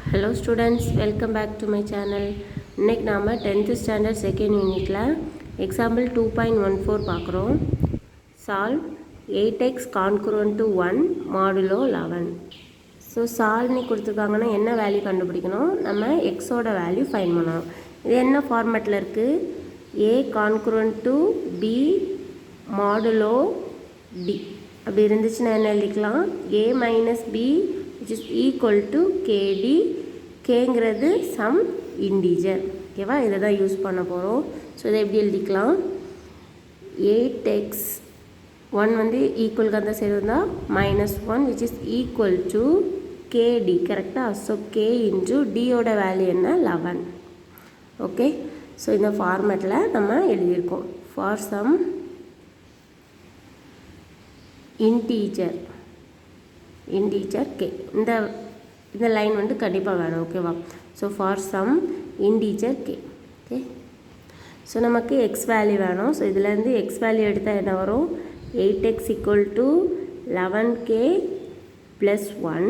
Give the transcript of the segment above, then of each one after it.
Hello students, welcome back to my channel. இன்னைக்கு நாம 10th standard second unitல example 2.14 பார்க்குறோம். Solve 8x concurrent to 1 modulo 11. So solve நீ கொடுத்துருக்காங்கன்னா என்ன வேல்யூ கண்டுபிடிக்கணும், நம்ம x ஓட வேல்யூ ஃபைண்ட் பண்ணணும். இது என்ன ஃபார்மேட்டில் இருக்குது, a concurrent to b modulo d அப்படி இருந்துச்சுன்னா என்ன எழுதிக்கலாம், a minus b which is equal to kd, kங்கிறது some integer. ஓகேவா, இதை தான் யூஸ் பண்ண போகிறோம். ஸோ இதை எப்படி எழுதிக்கலாம், 8x 1 வந்து ஈக்குவலுக்கு அந்த சைடு வந்தால் -1 which is equal to kd, கரெக்டாக. ஸோ k இன்ட்டு டியோட வேல்யூ என்ன, 11. ஓகே, ஸோ இந்த ஃபார்மேட்டில் நம்ம எழுதியிருக்கோம். ஃபார் சம் இன்டீஜர் k, இந்த லைன் வந்து கண்டிப்பாக வேணும். ஓகேவா, so for some integer k. Okay, so நமக்கு எக்ஸ் வேல்யூ வேணும். ஸோ இதுலேருந்து எக்ஸ் வேல்யூ எடுத்தால் என்ன வரும், 8x equal to 11k plus 1,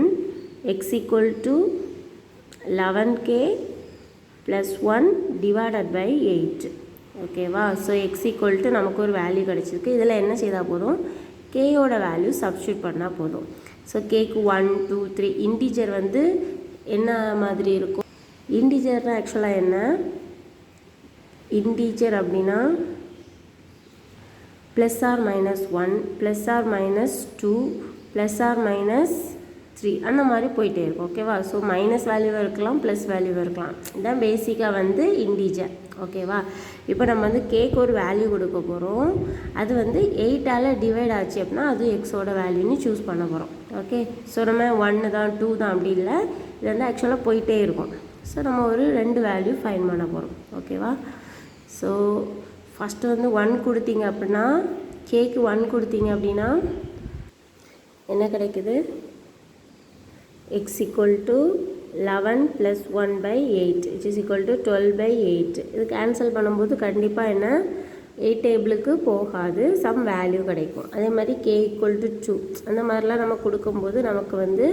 x equal to 11k plus 1 divided by 8. ஓகேவா, ஸோ x equal to நமக்கு ஒரு வேல்யூ கிடச்சிருக்கு. இதில் என்ன செய்தால் போதும், கேயோட வேல்யூ சப்ஸ்டியூட் பண்ணால் போதும். ஸோ கேக்கு 1 2 3 இன்டீஜர் வந்து என்ன மாதிரி இருக்கும், இன்டீஜர்னால் ஆக்சுவலாக என்ன, இன்டீஜர் அப்படின்னா plus r -1 plus r -2 plus r -3 அந்த மாதிரி போயிட்டே இருக்கும். ஓகேவா, ஸோ மைனஸ் வேல்யூவாக இருக்கலாம், ப்ளஸ் வேல்யூவாக இருக்கலாம். இதுதான் பேசிக்காக வந்து இன்டீஜர். ஓகேவா, இப்போ நம்ம வந்து கேக்கு ஒரு வேல்யூ கொடுக்க போகிறோம். அது வந்து 8ஆல் டிவைட் ஆச்சு அப்படின்னா அது எக்ஸோட வேல்யூன்னு சூஸ் பண்ண போகிறோம். ஓகே, ஸோ நம்ம 1 தான் 2 தான் அப்படி இல்லை, இது வந்து ஆக்சுவலாக போயிட்டே இருக்கும். ஸோ நம்ம ஒரு 2 வேல்யூ ஃபைண்ட் பண்ண போகிறோம். ஓகேவா, ஸோ ஃபஸ்ட்டு வந்து 1 கொடுத்தீங்க அப்படின்னா, கேக்கு 1 கொடுத்தீங்க அப்படின்னா என்ன கிடைக்குது, x equal to 11 plus 1 by 8 which is equal to 12 by 8. இது கேன்சல் பண்ணும்போது கண்டிப்பாக என்ன 8 டேபிளுக்கு போகாது, சம் வேல்யூ கிடைக்கும். அதே மாதிரி k equal to 2 அந்த மாதிரிலாம் நம்ம கொடுக்கும்போது நமக்கு வந்து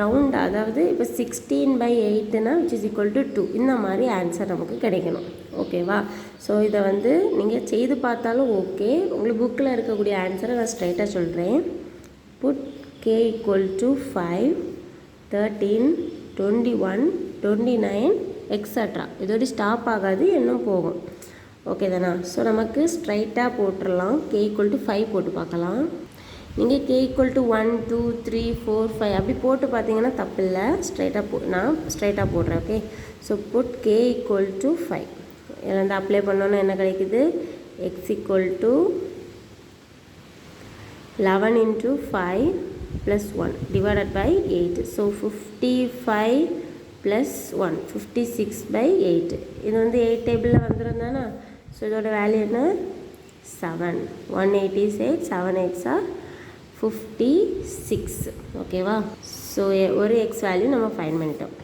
ரவுண்ட், அதாவது இப்போ 16 by 8னா which is equal to 2 இந்த மாதிரி ஆன்சர் நமக்கு கிடைக்கணும். ஓகேவா, ஸோ இதை வந்து நீங்கள் செய்து பார்த்தாலும் ஓகே. உங்களுக்கு புக்கில் இருக்கக்கூடிய ஆன்சரை நான் ஸ்ட்ரைட்டாக சொல்கிறேன். Put k equal to 5 13 21 29 extra, இதோடு ஸ்டாப் ஆகாது, இன்னும் போகும். ஓகே தானே, ஸோ நமக்கு ஸ்ட்ரைட்டாக போட்டுடலாம். k equal to 5 போட்டு பார்க்கலாம். நீங்கள் k equal to 1 2 3 4 5 அப்படி போட்டு பார்த்தீங்கன்னா தப்பு இல்லை, ஸ்ட்ரைட்டாக நான் ஸ்ட்ரைட்டாக போடுறேன். Okay, so put k equal to 5 இதில் வந்து அப்ளை பண்ணோன்னா என்ன கிடைக்குது, x equal to 11 into 5 plus 1 divided by 8. So 55 plus 1 56 by 8. இது வந்து 8 டேபிளில் வந்துடும் தானே. ஸோ இதோட வேல்யூ என்ன, 7 188 7 8s are 56. ஓகேவா, ஸோ ஒரு எக்ஸ் வேல்யூ நம்ம ஃபைண்ட் பண்ணிட்டோம்.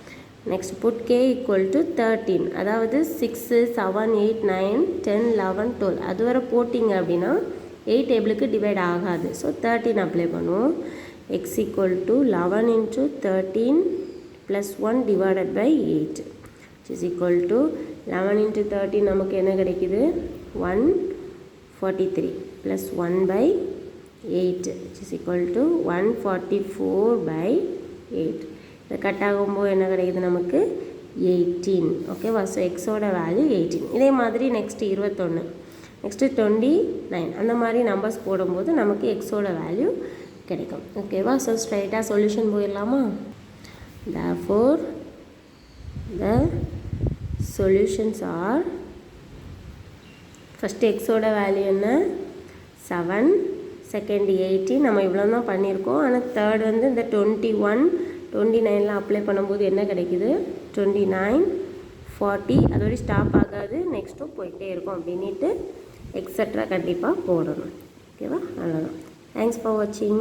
Next put k equal to 13, அதாவது 6 7 8 9 10 11 12 அது வரை போட்டிங்க அப்படின்னா 8 டேபிளுக்கு டிவைட் ஆகாது. ஸோ 13 அப்ளை பண்ணுவோம். x equal to 11 into 13 plus 1 divided by 8 which is equal to 11 into 13 நமக்கு என்ன கிடைக்குது, 143 plus 1 by 8 which is equal to 144 by 8. இதை கட் ஆகும்போது என்ன கிடைக்குது நமக்கு, 18. ஓகேவா, ஸோ எக்ஸோட வேல்யூ 18. இதே மாதிரி நெக்ஸ்ட் 21 நெக்ஸ்ட்டு 29 அந்த மாதிரி நம்பர்ஸ் போடும்போது நமக்கு எக்ஸோட வேல்யூ கிடைக்கும். ஓகேவா, ஸோ ஸ்ட்ரைட்டாக சொல்யூஷன் போயிடலாமா. therefore the solutions are, first எக்ஸோட வேல்யூ என்ன, 7, செகண்ட் 18, நம்ம இவ்வளோ தான் பண்ணியிருக்கோம். ஆனால் தேர்ட் வந்து இந்த 21 29லாம் அப்ளை பண்ணும்போது என்ன கிடைக்குது, 29 40 அதோட ஸ்டாப் ஆகாது, நெக்ஸ்ட்டும் போயிட்டே இருக்கும் அப்படின்ட்டு எக்ஸட்ரா கண்டிப்பாக போடணும். ஓகேவா, அவ்வளோதான். Thanks for watching.